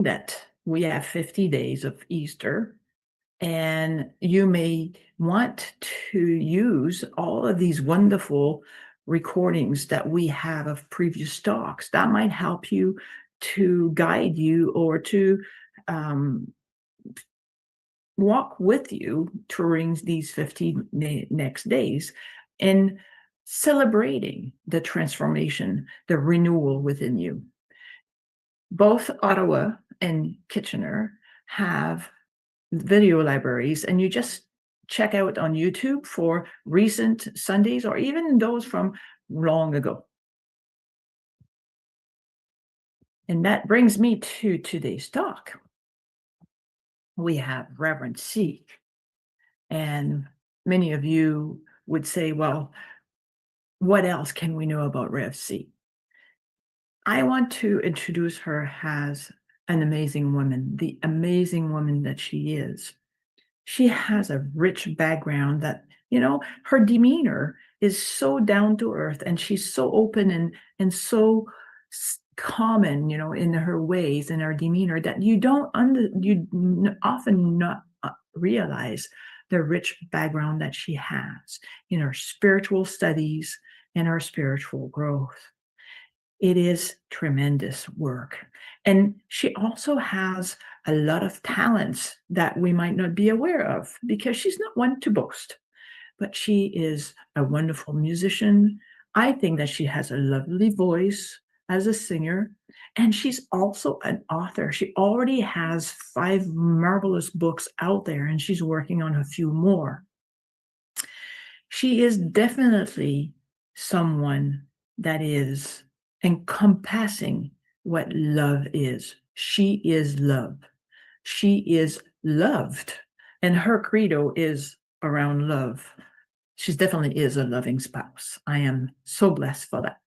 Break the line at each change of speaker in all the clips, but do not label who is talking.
that we have 50 days of Easter, and you may want to use all of these wonderful recordings that we have of previous talks. That might help you to guide you or to um, walk with you during these 50 next days in celebrating the transformation, the renewal within you. Both Ottawa and Kitchener have video libraries, and you just check out on YouTube for recent Sundays or even those from long ago. And that brings me to today's talk. We have Reverend C. And many of you would say, well, what else can we know about Rev C? I want to introduce her as an amazing woman, the amazing woman that she is. She has a rich background that, her demeanor is so down to earth, and she's so open and so common, in her ways and her demeanor, that you often not realize the rich background that she has in her spiritual studies and her spiritual growth. It is tremendous work. And she also has a lot of talents that we might not be aware of, because she's not one to boast, but she is a wonderful musician. I think that she has a lovely voice as a singer, and she's also an author. She already has 5 marvelous books out there, and she's working on a few more. She is definitely someone that is encompassing what love is. She is love. She is loved, and her credo is around love. She definitely is a loving spouse. I am so blessed for that.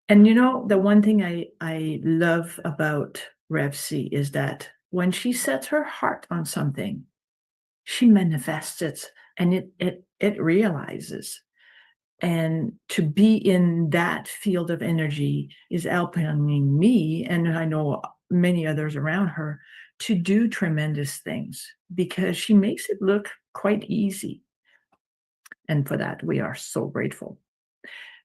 And the one thing I love about Rev C is that when she sets her heart on something, she manifests it, and it realizes. And to be in that field of energy is helping me, and I know many others around her, to do tremendous things, because she makes it look quite easy. And for that, we are so grateful.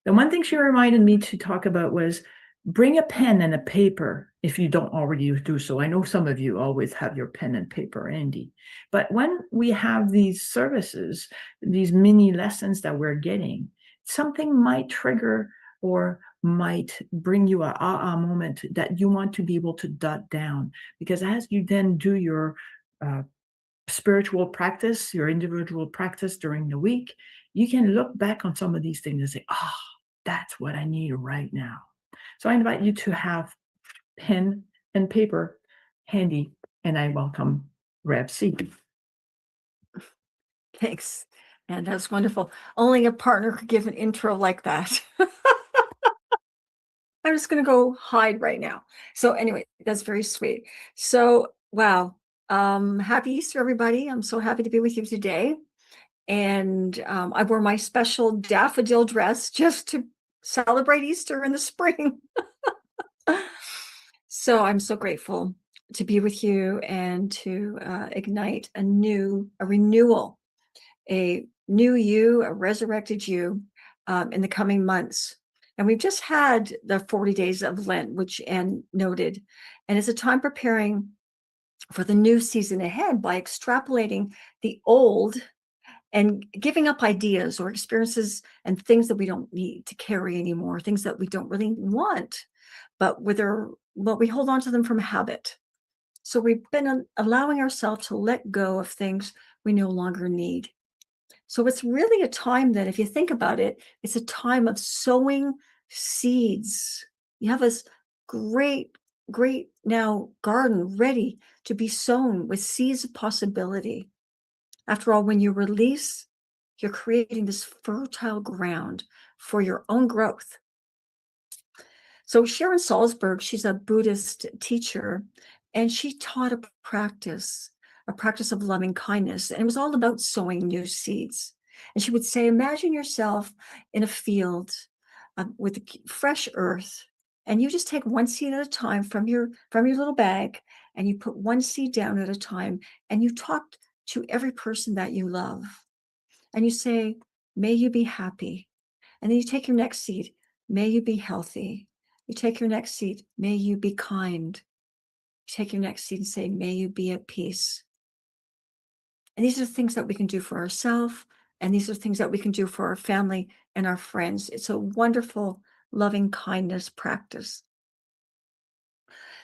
The one thing she reminded me to talk about was bring a pen and a paper if you don't already do so. I know some of you always have your pen and paper handy. But when we have these services, these mini lessons that we're getting, something might trigger or might bring you a aha moment that you want to be able to jot down. Because as you then do your spiritual practice, your individual practice during the week, you can look back on some of these things and say, that's what I need right now. So I invite you to have pen and paper handy, and I welcome Rev C.
Thanks. And that's wonderful. Only a partner could give an intro like that. I'm just going to go hide right now. So anyway, that's very sweet. So, wow. Happy Easter, everybody. I'm so happy to be with you today. And I wore my special daffodil dress just to celebrate Easter in the spring. So I'm so grateful to be with you and to ignite a renewal, a new you, a resurrected you in the coming months. And we've just had the 40 days of Lent, which Anne noted. And it's a time preparing for the new season ahead by extrapolating the old and giving up ideas or experiences and things that we don't need to carry anymore, things that we don't really want, but we hold on to them from habit. So we've been allowing ourselves to let go of things we no longer need. So it's really a time that, if you think about it, it's a time of sowing seeds. You have this great now garden ready to be sown with seeds of possibility. After all, when you release, you're creating this fertile ground for your own growth. So Sharon Salzberg, she's a Buddhist teacher, and she taught a practice of loving kindness. And it was all about sowing new seeds. And she would say, imagine yourself in a field with fresh earth, And you just take one seed at a time from your little bag, and you put one seed down at a time, and you talk to every person that you love. And you say, may you be happy. And then you take your next seed, may you be healthy. You take your next seed, may you be kind. You take your next seed and say, may you be at peace. And these are things that we can do for ourselves, and these are things that we can do for our family and our friends. It's a wonderful, loving kindness practice.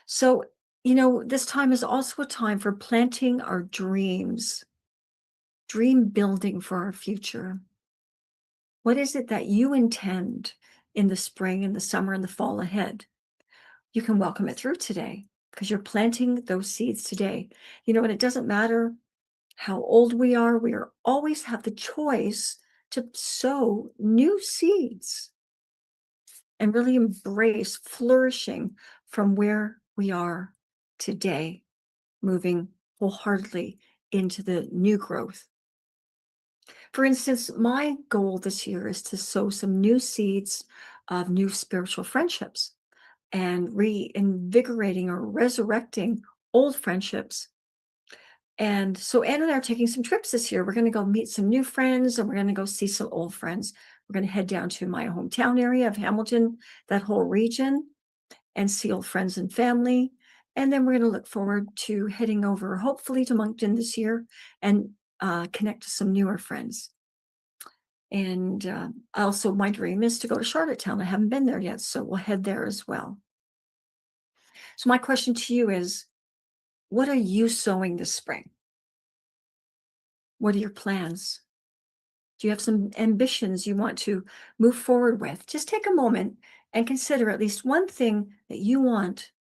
So, this time is also a time for planting our dreams, dream building for our future. What is it that you intend in the spring and the summer and the fall ahead? You can welcome it through today because you're planting those seeds today. And it doesn't matter how old we are always have the choice to sow new seeds and really embrace flourishing from where we are today, moving wholeheartedly into the new growth. For instance, my goal this year is to sow some new seeds of new spiritual friendships and reinvigorating or resurrecting old friendships. And so Anne and I are taking some trips this year. We're going to go meet some new friends, and we're going to go see some old friends. We're going to head down to my hometown area of Hamilton, that whole region, and see old friends and family. And then we're going to look forward to heading over, hopefully, to Moncton this year and connect to some newer friends. And also, my dream is to go to Charlottetown. I haven't been there yet, so we'll head there as well. So my question to you is, what are you sowing this spring? What are your plans? Do you have some ambitions you want to move forward with? Just take a moment and consider at least one thing that you want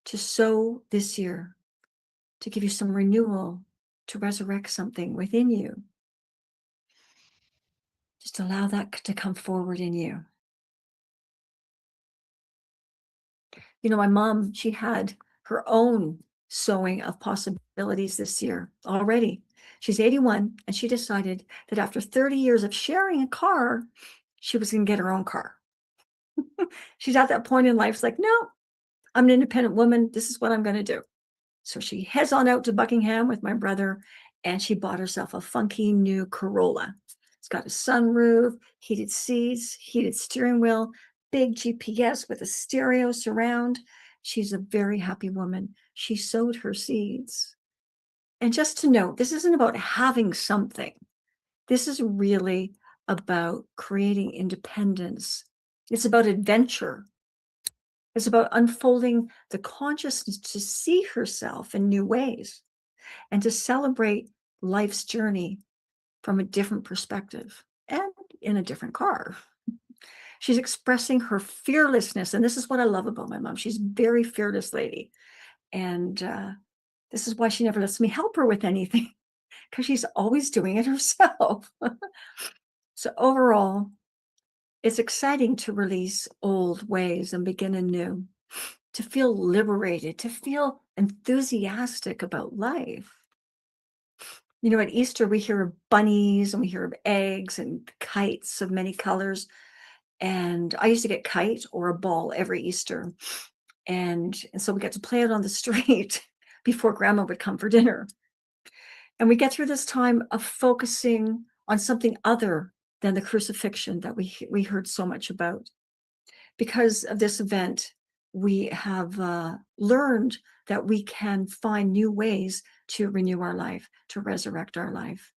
to sow this year to give you some renewal, to resurrect something within you. Just allow that to come forward in you. My mom, she had her own sowing of possibilities this year already. She's 81, and she decided that after 30 years of sharing a car, she was going to get her own car. She's at that point in life. It's like, no, I'm an independent woman. This is what I'm going to do. So she heads on out to Buckingham with my brother, and she bought herself a funky new Corolla. It's got a sunroof, heated seats, heated steering wheel, big GPS with a stereo surround. She's a very happy woman. She sowed her seeds. And just to note, this isn't about having something. This is really about creating independence. It's about adventure. It's about unfolding the consciousness to see herself in new ways and to celebrate life's journey from a different perspective and in a different car. She's expressing her fearlessness. And this is what I love about my mom. She's a very fearless lady. And this is why she never lets me help her with anything, because she's always doing it herself. So overall, it's exciting to release old ways and begin anew, to feel liberated, to feel enthusiastic about life. At Easter, we hear of bunnies and we hear of eggs and kites of many colors. And I used to get kite or a ball every Easter. And so we get to play it on the street before Grandma would come for dinner. And we get through this time of focusing on something other than the crucifixion that we heard so much about. Because of this event, we have learned that we can find new ways to renew our life, to resurrect our life.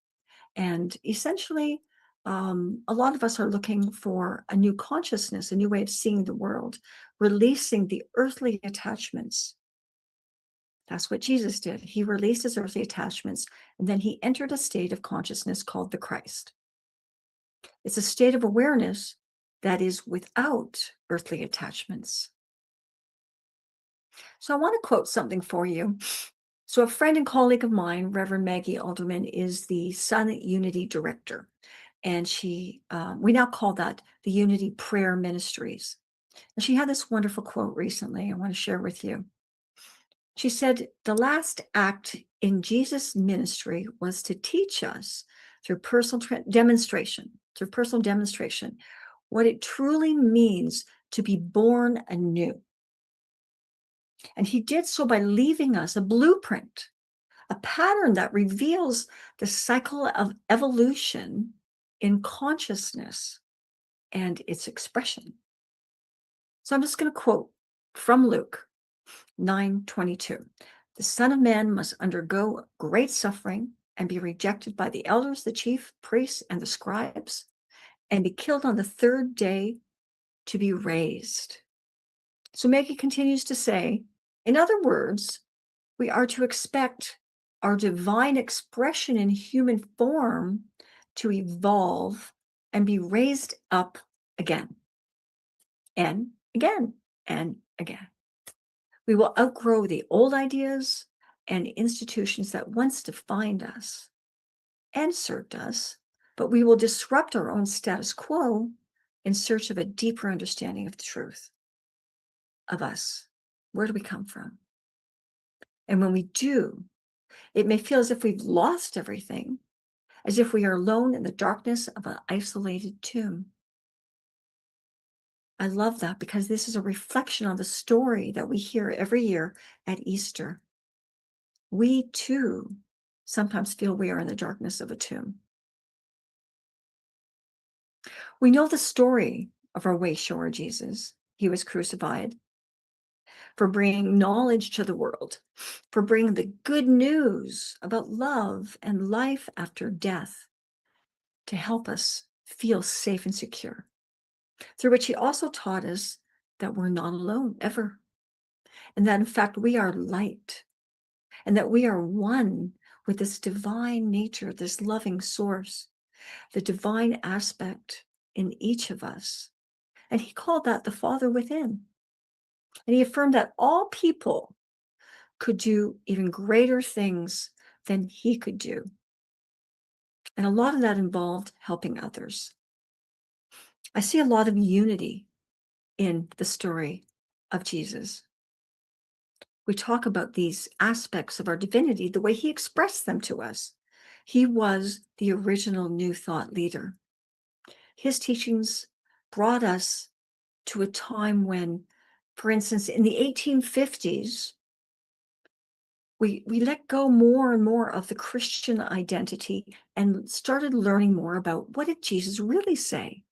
And essentially, a lot of us are looking for a new consciousness, a new way of seeing the world, releasing the earthly attachments. That's what Jesus did. He released his earthly attachments, and then he entered a state of consciousness called the Christ. It's a state of awareness that is without earthly attachments. So I want to quote something for you. So a friend and colleague of mine, Reverend Maggie Alderman, is the Sun Unity Director. And we now call that the Unity Prayer Ministries. And she had this wonderful quote recently I want to share with you. She said, the last act in Jesus' ministry was to teach us through personal demonstration, what it truly means to be born anew. And he did so by leaving us a blueprint, a pattern that reveals the cycle of evolution in consciousness and its expression. So I'm just going to quote from Luke 9:22. The Son of Man must undergo great suffering and be rejected by the elders, the chief priests, and the scribes, and be killed on the third day to be raised. So Maggie continues to say, in other words, we are to expect our divine expression in human form to evolve and be raised up again and again and again. We will outgrow the old ideas and institutions that once defined us and served us, but we will disrupt our own status quo in search of a deeper understanding of the truth of us. Where do we come from? And when we do, it may feel as if we've lost everything, as if we are alone in the darkness of an isolated tomb. I love that because this is a reflection on the story that we hear every year at Easter. We too sometimes feel we are in the darkness of a tomb. We know the story of our way shower Jesus. He was crucified for bringing knowledge to the world, for bringing the good news about love and life after death, to help us feel safe and secure, through which he also taught us that we're not alone ever, and that in fact we are light, and that we are one with this divine nature, this loving source, the divine aspect in each of us. And he called that the Father within. And he affirmed that all people could do even greater things than he could do. And a lot of that involved helping others. I see a lot of unity in the story of Jesus. We talk about these aspects of our divinity, the way he expressed them to us. He was the original New Thought leader. His teachings brought us to a time when, for instance, in the 1850s, we let go more and more of the Christian identity and started learning more about what did Jesus really say.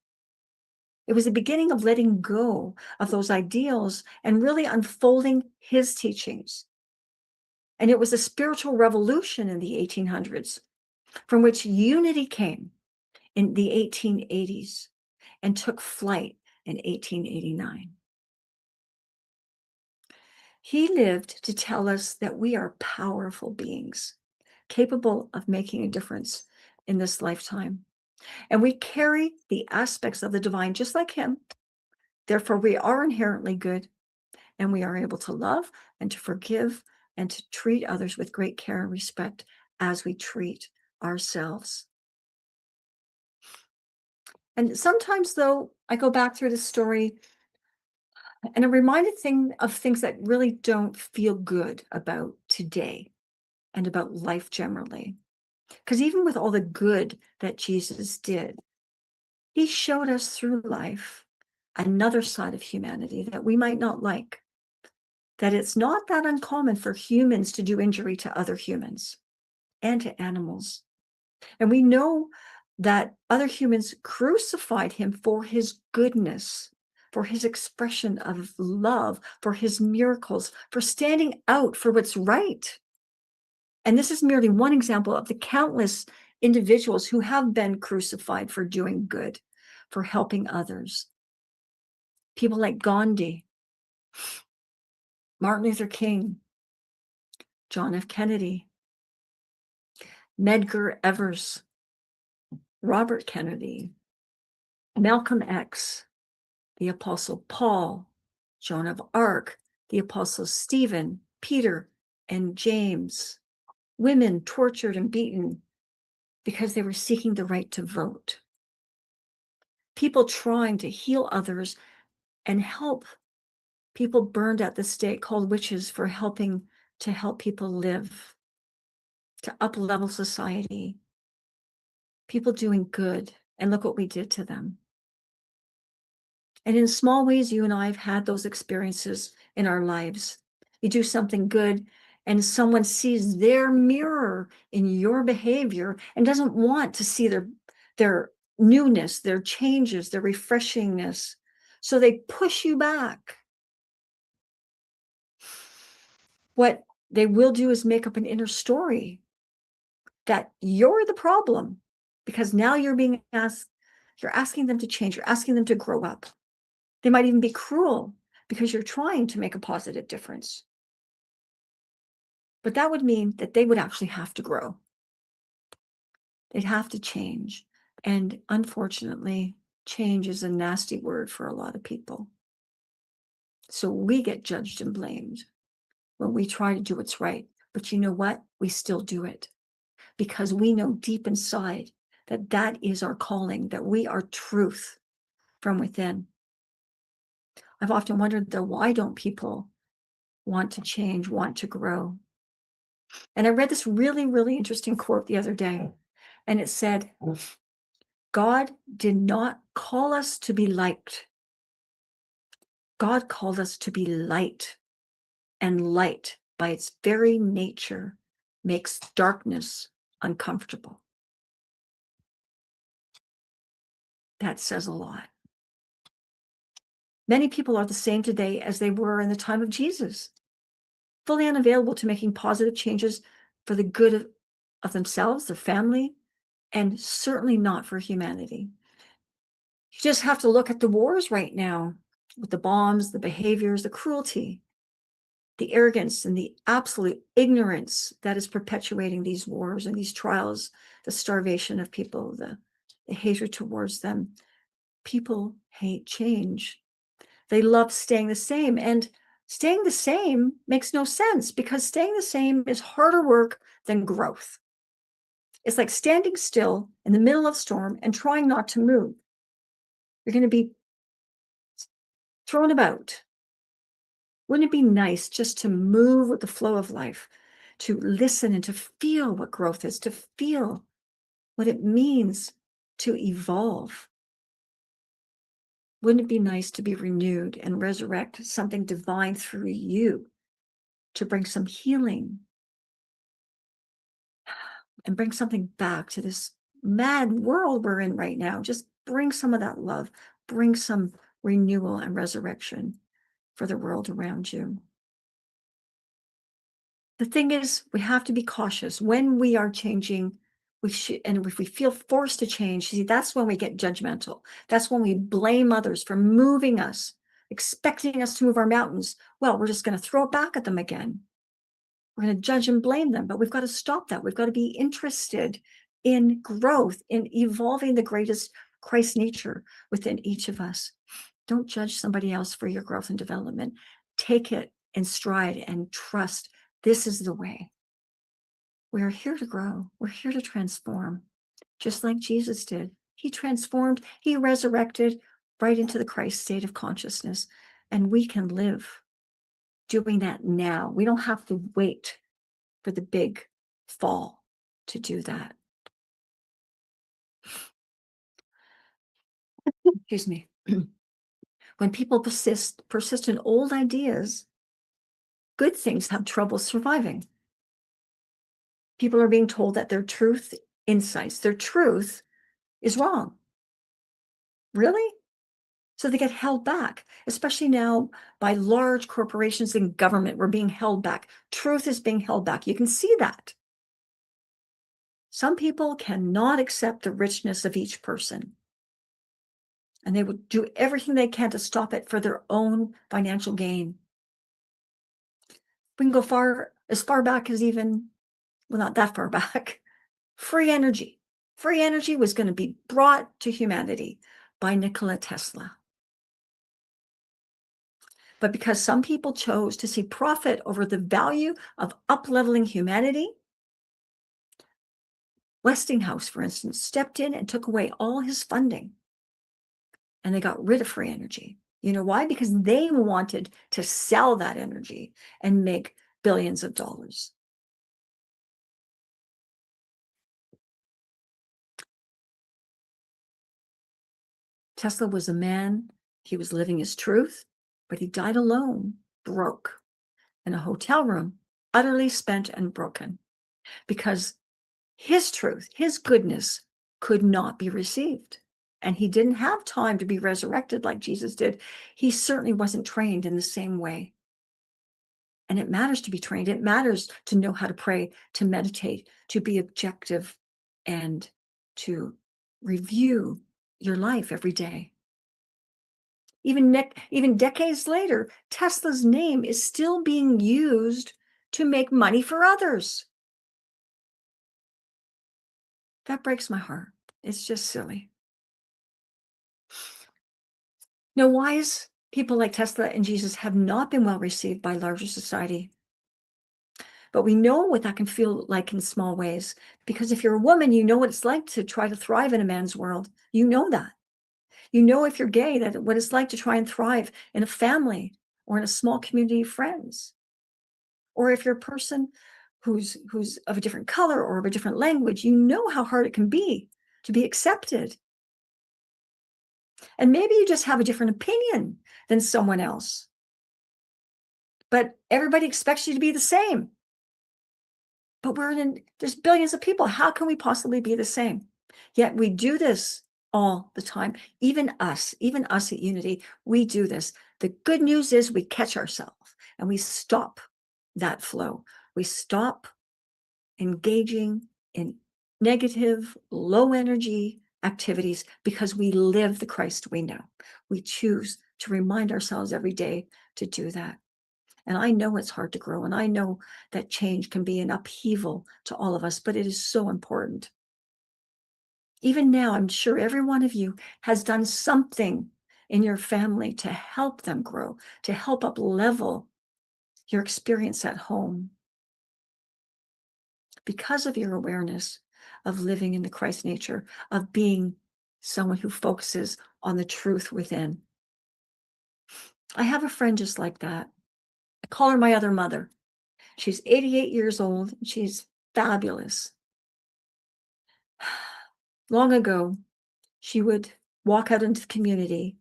It was the beginning of letting go of those ideals and really unfolding his teachings. And it was a spiritual revolution in the 1800s, from which unity came in the 1880s and took flight in 1889. He lived to tell us that we are powerful beings, capable of making a difference in this lifetime. And we carry the aspects of the divine just like him. Therefore, we are inherently good, and we are able to love and to forgive and to treat others with great care and respect as we treat ourselves. And sometimes, though, I go back through the story and I'm reminded of things that really don't feel good about today and about life generally. Because even with all the good that Jesus did, he showed us through life another side of humanity that we might not like, that it's not that uncommon for humans to do injury to other humans and to animals. And we know that other humans crucified him for his goodness, for his expression of love, for his miracles, for standing out for what's right. And this is merely one example of the countless individuals who have been crucified for doing good, for helping others. People like Gandhi, Martin Luther King, John F. Kennedy, Medgar Evers, Robert Kennedy, Malcolm X, the Apostle Paul, Joan of Arc, the Apostles Stephen, Peter, and James, women tortured and beaten because they were seeking the right to vote. People trying to heal others and help people burned at the stake called witches for helping to help people live, to up-level society. People doing good, and look what we did to them. And in small ways, you and I have had those experiences in our lives. You do something good and someone sees their mirror in your behavior and doesn't want to see their newness, their changes, their refreshingness. So they push you back. What they will do is make up an inner story that you're the problem, because now you're being asked, you're asking them to change, you're asking them to grow up. They might even be cruel because you're trying to make a positive difference. But that would mean that they would actually have to grow. They'd have to change. And unfortunately, change is a nasty word for a lot of people. So we get judged and blamed when we try to do what's right. But you know what? We still do it because we know deep inside that that is our calling, that we are truth from within. I've often wondered, though, why don't people want to change, want to grow? And I read this really, really interesting quote the other day, and it said, God did not call us to be liked. God called us to be light, and light, by its very nature, makes darkness uncomfortable. That says a lot. Many people are the same today as they were in the time of Jesus, fully unavailable to making positive changes for the good of themselves, their family, and certainly not for humanity. You just have to look at the wars right now with the bombs, the behaviors, the cruelty, the arrogance, and the absolute ignorance that is perpetuating these wars and these trials, the starvation of people, the hatred towards them. People hate change. They love staying the same. And staying the same makes no sense because staying the same is harder work than growth. It's like standing still in the middle of a storm and trying not to move. You're going to be thrown about. Wouldn't it be nice just to move with the flow of life, to listen and to feel what growth is, to feel what it means to evolve? Wouldn't it be nice to be renewed and resurrect something divine through you, to bring some healing and bring something back to this mad world we're in right now? Just bring some of that love, bring some renewal and resurrection for the world around you. The thing is, we have to be cautious when we are changing. And if we feel forced to change, see, that's when we get judgmental. That's when we blame others for moving us, expecting us to move our mountains. Well, we're just going to throw it back at them again. We're going to judge and blame them, but we've got to stop that. We've got to be interested in growth, in evolving the greatest Christ nature within each of us. Don't judge somebody else for your growth and development. Take it in stride and trust this is the way. We are here to grow. We're here to transform, just like Jesus did. He transformed, he resurrected right into the Christ state of consciousness. And we can live doing that now. We don't have to wait for the big fall to do that. Excuse me. When people persist in old ideas, good things have trouble surviving. People are being told that their truth insights, their truth is wrong. Really? So they get held back, especially now by large corporations and government. We're being held back. Truth is being held back. You can see that. Some people cannot accept the richness of each person, and they would do everything they can to stop it for their own financial gain. We can go as far back as even, well, not that far back. Free energy. Free energy was going to be brought to humanity by Nikola Tesla. But because some people chose to see profit over the value of up-leveling humanity, Westinghouse, for instance, stepped in and took away all his funding. And they got rid of free energy. You know why? Because they wanted to sell that energy and make billions of dollars. Tesla was a man. He was living his truth, but he died alone, broke, in a hotel room, utterly spent and broken, because his truth, his goodness could not be received. And he didn't have time to be resurrected like Jesus did. He certainly wasn't trained in the same way. And it matters to be trained. It matters to know how to pray, to meditate, to be objective, and to review your life every day. Even decades later, Tesla's name is still being used to make money for others. That breaks my heart. It's just silly. Now, wise people like Tesla and Jesus have not been well received by larger society. But we know what that can feel like in small ways, because if you're a woman, you know what it's like to try to thrive in a man's world. You know that. You know, if you're gay, that what it's like to try and thrive in a family or in a small community of friends. Or if you're a person who's of a different color or of a different language, you know how hard it can be to be accepted. And maybe you just have a different opinion than someone else, but everybody expects you to be the same. But there's billions of people. How can we possibly be the same? Yet we do this all the time. Even us at Unity, we do this. The good news is we catch ourselves and we stop that flow. We stop engaging in negative, low energy activities because we live the Christ we know. We choose to remind ourselves every day to do that. And I know it's hard to grow, and I know that change can be an upheaval to all of us, but it is so important. Even now, I'm sure every one of you has done something in your family to help them grow, to help up level your experience at home, because of your awareness of living in the Christ nature, of being someone who focuses on the truth within. I have a friend just like that. I call her my other mother. She's 88 years old. She's fabulous. Long ago, she would walk out into the community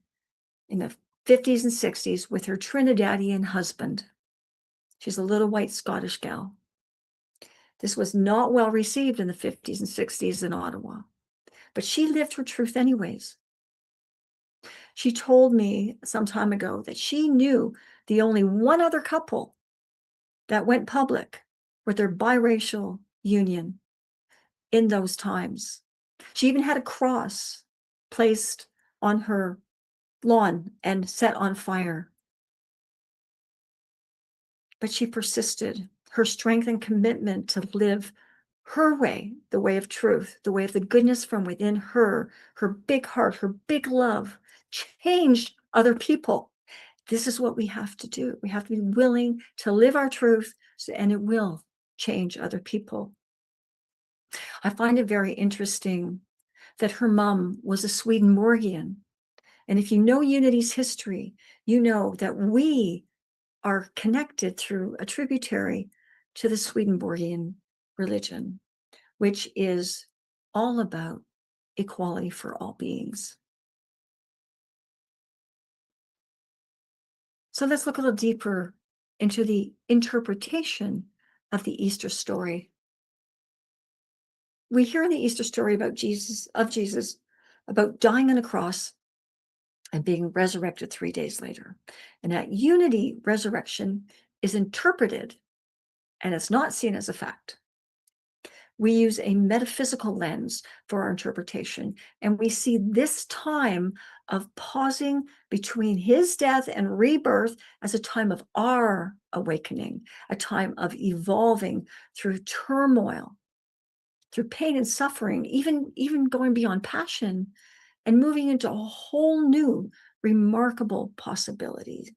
in the 50s and 60s with her Trinidadian husband. She's a little white Scottish gal. This was not well received in the 50s and 60s in Ottawa, but she lived her truth anyways. She told me some time ago that she knew the only one other couple that went public with their biracial union in those times. She even had a cross placed on her lawn and set on fire. But she persisted. Her strength and commitment to live her way, the way of truth, the way of the goodness from within her, her big heart, her big love, changed other people. This is what we have to do. We have to be willing to live our truth, and it will change other people. I find it very interesting that her mom was a Swedenborgian. And if you know Unity's history, you know that we are connected through a tributary to the Swedenborgian religion, which is all about equality for all beings. So let's look a little deeper into the interpretation of the Easter story. We hear in the Easter story about Jesus, about dying on a cross and being resurrected 3 days later. And at Unity, resurrection is interpreted, and it's not seen as a fact. We use a metaphysical lens for our interpretation, and we see this time of pausing between his death and rebirth as a time of our awakening, a time of evolving through turmoil, through pain and suffering, even going beyond passion and moving into a whole new, remarkable possibility,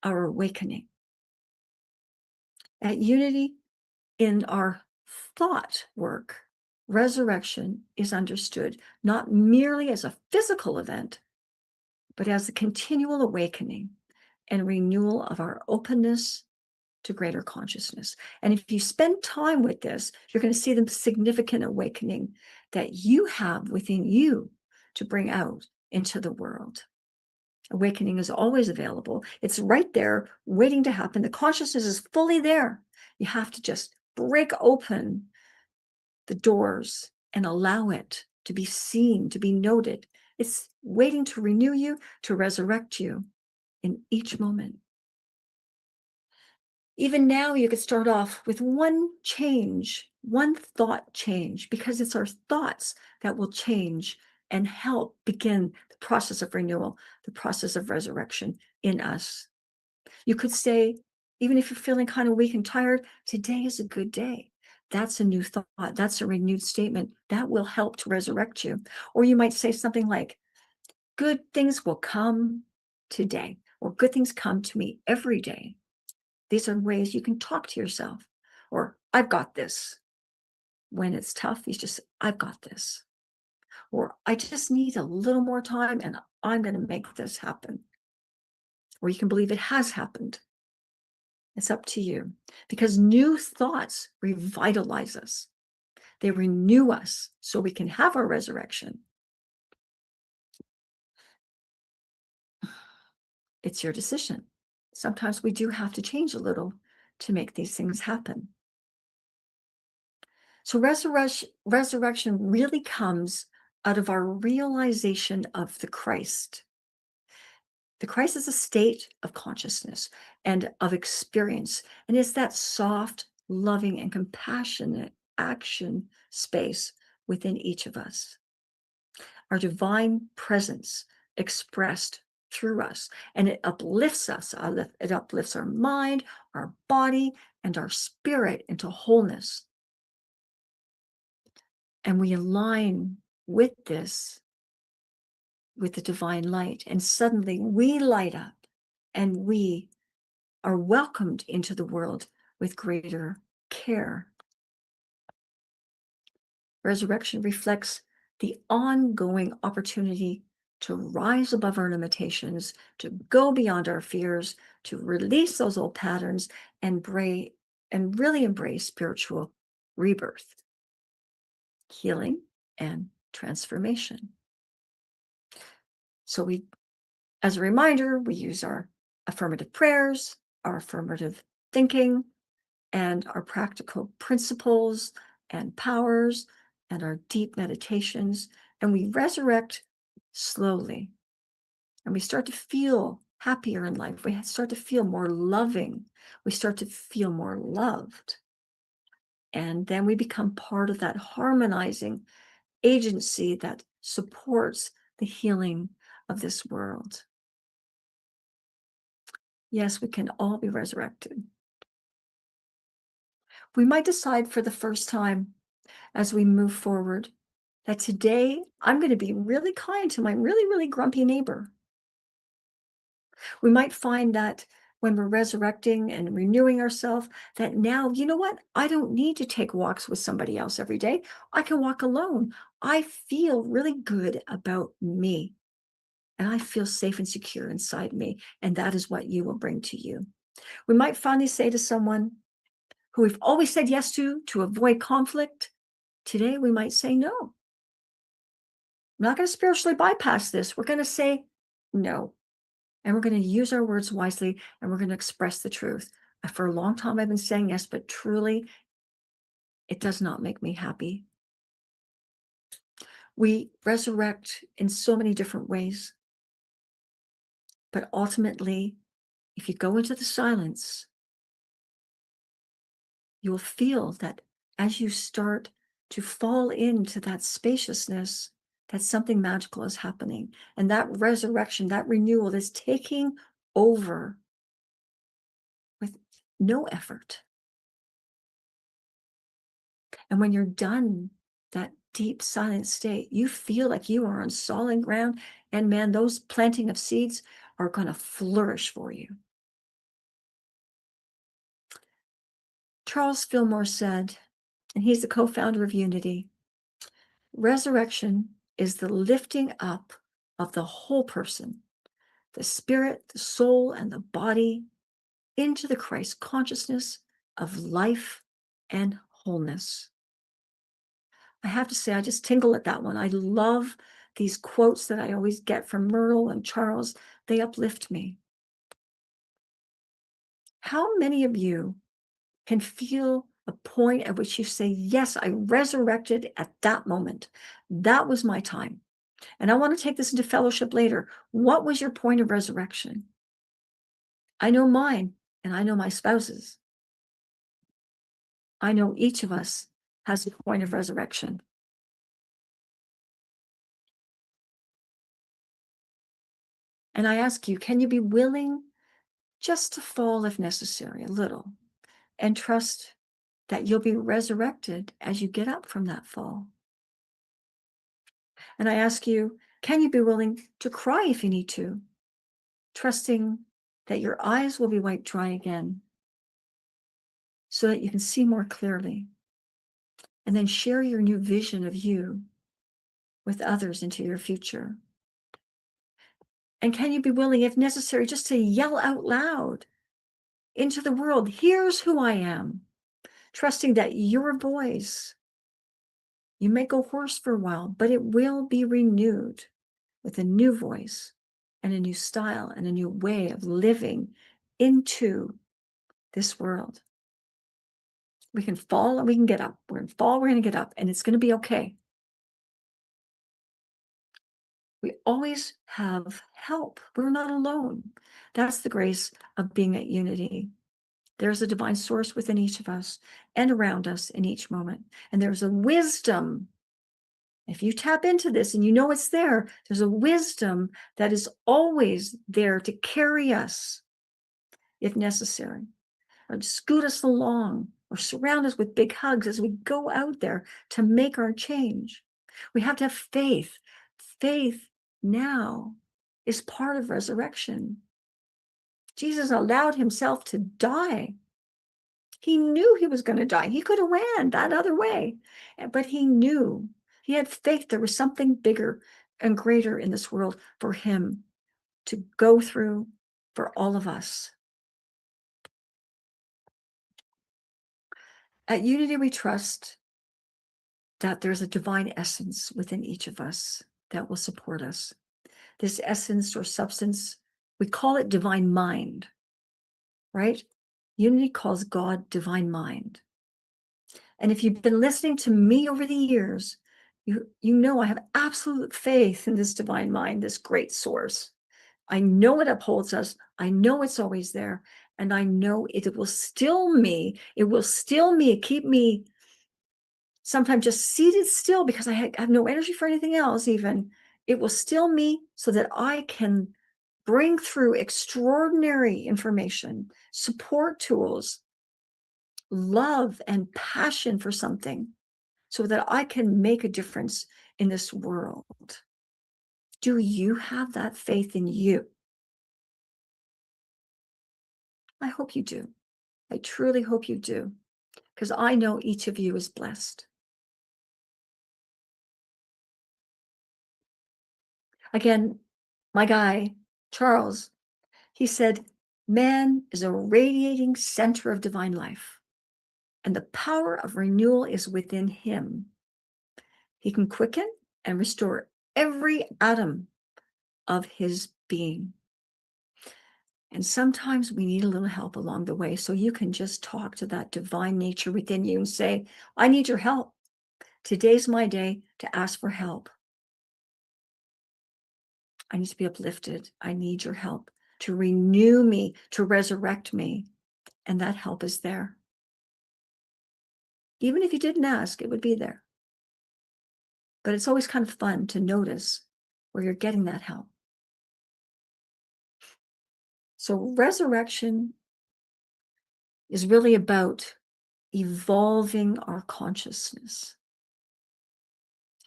our awakening. At Unity, in our thought work, resurrection is understood not merely as a physical event, but as a continual awakening and renewal of our openness to greater consciousness. And if you spend time with this, you're going to see the significant awakening that you have within you to bring out into the world. Awakening is always available. It's right there, waiting to happen. The consciousness is fully there. You have to just break open the doors and allow it to be seen, to be noted. It's waiting to renew you, to resurrect you in each moment. Even now, you could start off with one change, one thought change, because it's our thoughts that will change and help begin the process of renewal, the process of resurrection in us. You could say, even if you're feeling kind of weak and tired, today is a good day. That's a new thought. That's a renewed statement that will help to resurrect you. Or you might say something like, good things will come today, or good things come to me every day. These are ways you can talk to yourself. Or, I've got this. When it's tough, you just, I've got this. Or, I just need a little more time and I'm going to make this happen. Or you can believe it has happened. It's up to you, because new thoughts revitalize us. They renew us so we can have our resurrection. It's your decision. Sometimes we do have to change a little to make these things happen. So resurrection really comes out of our realization of the Christ. The Christ is a state of consciousness and of experience. And it's that soft, loving, and compassionate action space within each of us. Our divine presence expressed through us, and it uplifts us. It uplifts our mind, our body, and our spirit into wholeness. And we align with this, with the divine light, and suddenly we light up and we are welcomed into the world with greater care. Resurrection reflects the ongoing opportunity to rise above our limitations, to go beyond our fears, to release those old patterns and really embrace spiritual rebirth, healing, and transformation. So as a reminder, we use our affirmative prayers, our affirmative thinking, and our practical principles and powers, and our deep meditations, and we resurrect slowly. And we start to feel happier in life. We start to feel more loving. We start to feel more loved. And then we become part of that harmonizing agency that supports the healing of this world. Yes, we can all be resurrected. We might decide for the first time as we move forward that today I'm going to be really kind to my really, really grumpy neighbor. We might find that when we're resurrecting and renewing ourselves, that now, you know what? I don't need to take walks with somebody else every day. I can walk alone. I feel really good about me. And I feel safe and secure inside me. And that is what you will bring to you. We might finally say to someone who we've always said yes to avoid conflict, today we might say no. I'm not going to spiritually bypass this. We're going to say no. And we're going to use our words wisely, and we're going to express the truth. For a long time, I've been saying yes, but truly, it does not make me happy. We resurrect in so many different ways. But ultimately, if you go into the silence, you will feel that as you start to fall into that spaciousness, that something magical is happening. And that resurrection, that renewal is taking over with no effort. And when you're done that deep silent state, you feel like you are on solid ground. And man, those planting of seeds are going to flourish for you. Charles Fillmore said, and he's the co-founder of Unity, resurrection is the lifting up of the whole person, the spirit, the soul, and the body into the Christ consciousness of life and wholeness. I have to say, I just tingle at that one. I love these quotes that I always get from Myrtle and Charles, they uplift me. How many of you can feel a point at which you say, yes, I resurrected at that moment. That was my time. And I want to take this into fellowship later. What was your point of resurrection? I know mine, and I know my spouse's. I know each of us has a point of resurrection. And I ask you, can you be willing just to fall if necessary, a little, and trust that you'll be resurrected as you get up from that fall? And I ask you, can you be willing to cry if you need to, trusting that your eyes will be wiped dry again so that you can see more clearly, and then share your new vision of you with others into your future? And can you be willing, if necessary, just to yell out loud into the world, here's who I am, trusting that your voice, you may go hoarse for a while, but it will be renewed with a new voice and a new style and a new way of living into this world. We can fall and we can get up. We're going to fall, we're going to get up, and it's going to be okay. We always have help. We're not alone. That's the grace of being at unity. There's a divine source within each of us and around us in each moment. And there's a wisdom. If you tap into this and you know it's there, there's a wisdom that is always there to carry us if necessary, or to scoot us along, or surround us with big hugs as we go out there to make our change. We have to have faith. Faith now is part of resurrection. Jesus allowed himself to die. He knew he was going to die. He could have ran that other way, but he knew, he had faith there was something bigger and greater in this world for him to go through for all of us. At Unity, we trust that there's a divine essence within each of us that will support us. This essence or substance, we call it divine mind, right? Unity calls God divine mind. And if you've been listening to me over the years, you know I have absolute faith in this divine mind, this great source. I know it upholds us. I know it's always there. And I know it will still me. It will still me, keep me sometimes just seated still because I have no energy for anything else even. It will still me so that I can bring through extraordinary information, support tools, love and passion for something so that I can make a difference in this world. Do you have that faith in you? I hope you do. I truly hope you do, because I know each of you is blessed. Again, my guy, Charles, he said, man is a radiating center of divine life, and the power of renewal is within him. He can quicken and restore every atom of his being. And sometimes we need a little help along the way. So you can just talk to that divine nature within you and say, I need your help. Today's my day to ask for help. I need to be uplifted. I need your help to renew me, to resurrect me. And that help is there. Even if you didn't ask, it would be there. But it's always kind of fun to notice where you're getting that help. So resurrection is really about evolving our consciousness.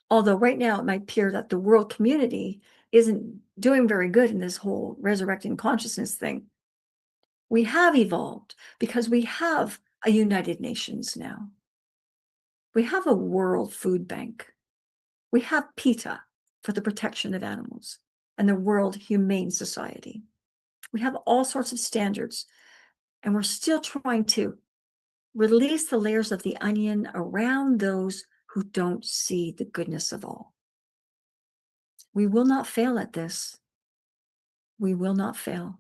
Although right now it might appear that the world community isn't doing very good in this whole resurrecting consciousness thing. We have evolved because we have a United Nations now. We have a World Food Bank. We have PETA for the protection of animals and the World Humane Society. We have all sorts of standards, and we're still trying to release the layers of the onion around those who don't see the goodness of all. We will not fail at this. We will not fail.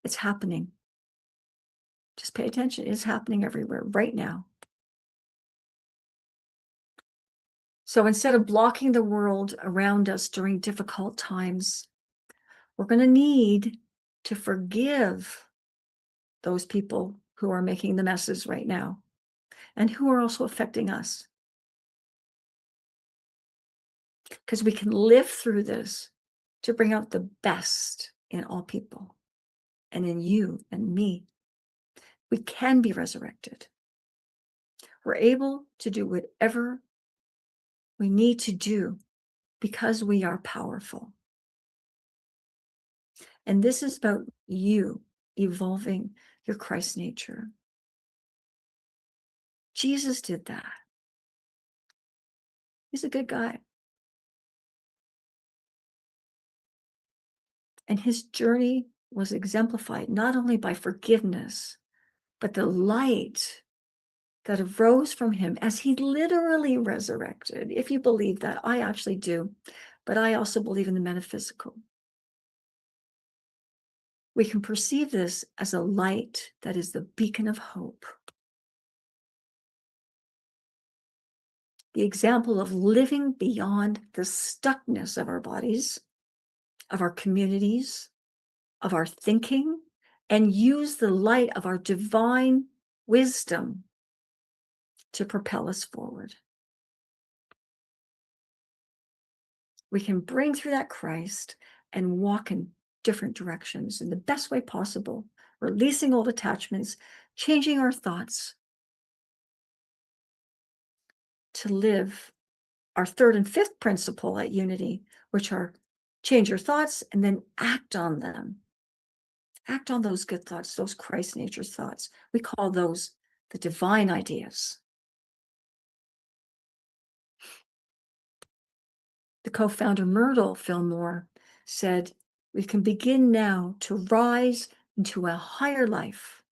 It's happening. Just pay attention. It's happening everywhere right now. So instead of blocking the world around us during difficult times, we're going to need to forgive those people who are making the messes right now and who are also affecting us. Because we can live through this to bring out the best in all people and in you and me. We can be resurrected. We're able to do whatever we need to do because we are powerful. And this is about you evolving your Christ nature. Jesus did that. He's a good guy. And his journey was exemplified not only by forgiveness, but the light that arose from him as he literally resurrected. If you believe that, I actually do, but I also believe in the metaphysical. We can perceive this as a light that is the beacon of hope. The example of living beyond the stuckness of our bodies, of our communities, of our thinking, and use the light of our divine wisdom to propel us forward. We can bring through that Christ and walk in different directions in the best way possible, releasing old attachments, changing our thoughts to live our third and fifth principle at Unity, which are change your thoughts and then act on them. Act on those good thoughts, those Christ nature thoughts. We call those the divine ideas. The co-founder Myrtle Fillmore said, we can begin now to rise into a higher life.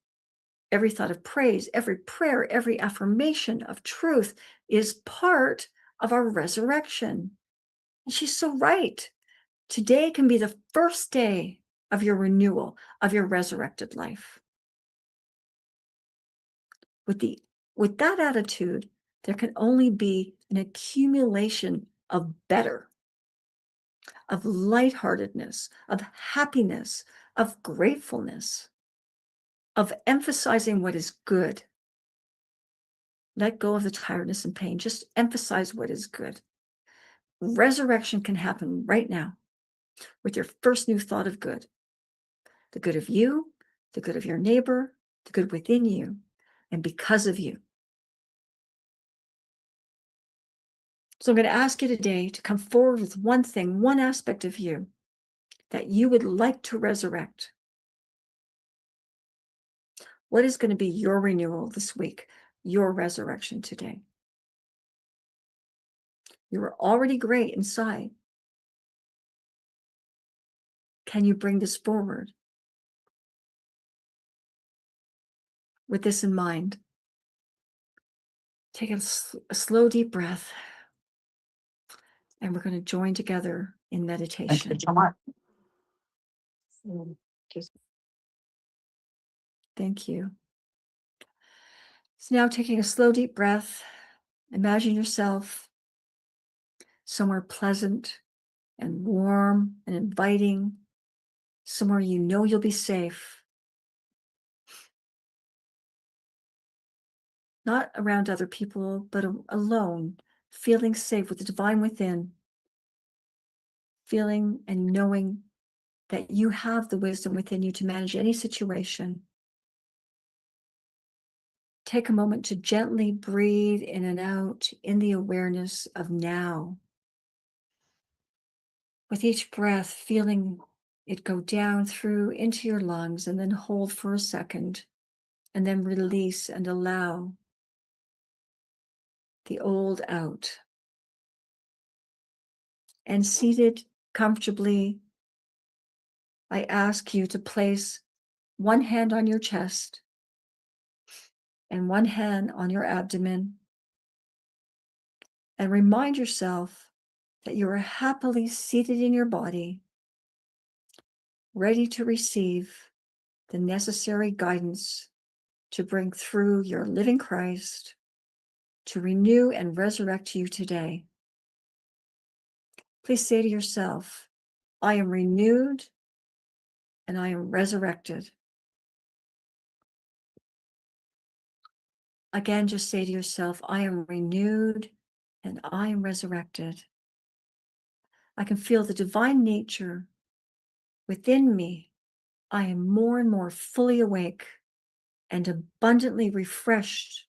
Every thought of praise, every prayer, every affirmation of truth is part of our resurrection. And she's so right. Today can be the first day of your renewal, of your resurrected life. With that attitude, there can only be an accumulation of better, of lightheartedness, of happiness, of gratefulness, of emphasizing what is good. Let go of the tiredness and pain. Just emphasize what is good. Resurrection can happen right now with your first new thought of good. The good of you, the good of your neighbor, the good within you, and because of you. So I'm going to ask you today to come forward with one thing, one aspect of you that you would like to resurrect. What is going to be your renewal this week, your resurrection today? You are already great inside. Can you bring this forward? With this in mind, take a slow, deep breath, and we're going to join together in meditation. Thank you. So now taking a slow, deep breath, imagine yourself somewhere pleasant and warm and inviting, somewhere you know you'll be safe. Not around other people, but alone, feeling safe with the divine within, feeling and knowing that you have the wisdom within you to manage any situation. Take a moment to gently breathe in and out in the awareness of now. With each breath, feeling it go down through into your lungs, and then hold for a second, and then release and allow the old out. And seated comfortably, I ask you to place one hand on your chest and one hand on your abdomen, and remind yourself that you are happily seated in your body, ready to receive the necessary guidance to bring through your living Christ, to renew and resurrect you today. Please say to yourself, I am renewed and I am resurrected. Again, just say to yourself, I am renewed and I am resurrected. I can feel the divine nature within me. I am more and more fully awake and abundantly refreshed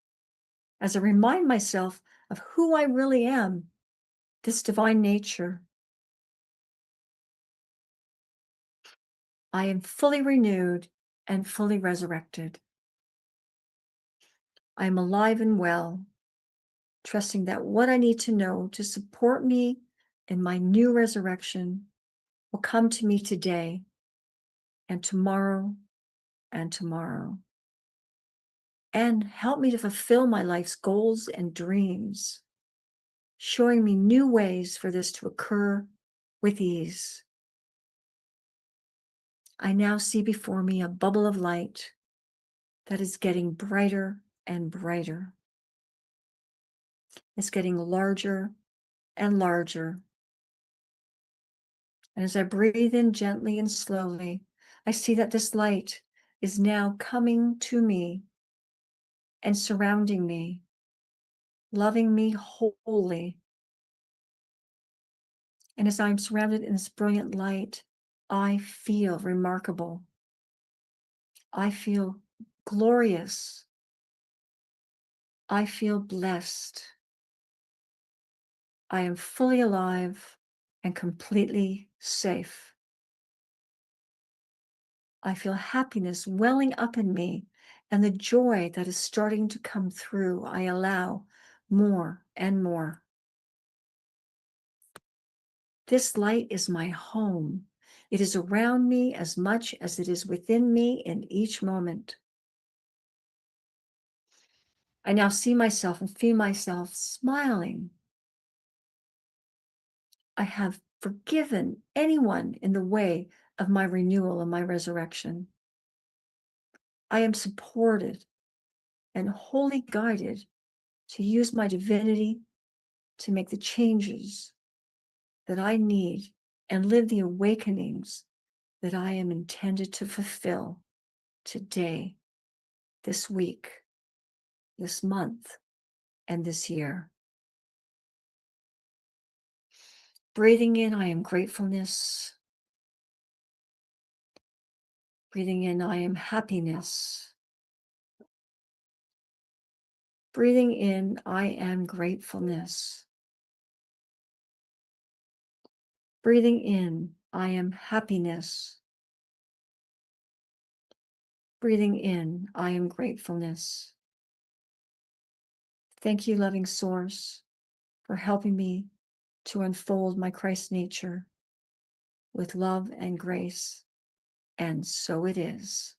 as I remind myself of who I really am, this divine nature. I am fully renewed and fully resurrected. I am alive and well, trusting that what I need to know to support me in my new resurrection will come to me today and tomorrow and tomorrow, and help me to fulfill my life's goals and dreams, showing me new ways for this to occur with ease. I now see before me a bubble of light that is getting brighter and brighter. It's getting larger and larger. And as I breathe in gently and slowly, I see that this light is now coming to me and surrounding me, loving me wholly. And as I'm surrounded in this brilliant light, I feel remarkable. I feel glorious. I feel blessed. I am fully alive and completely safe. I feel happiness welling up in me, and the joy that is starting to come through, I allow more and more. This light is my home. It is around me as much as it is within me in each moment. I now see myself and feel myself smiling. I have forgiven anyone in the way of my renewal and my resurrection. I am supported and wholly guided to use my divinity to make the changes that I need and live the awakenings that I am intended to fulfill today, this week, this month, and this year. Breathing in, I am gratefulness. Breathing in, I am happiness. Breathing in, I am gratefulness. Breathing in, I am happiness. Breathing in, I am gratefulness. Thank you, loving source, for helping me to unfold my Christ nature with love and grace. And so it is.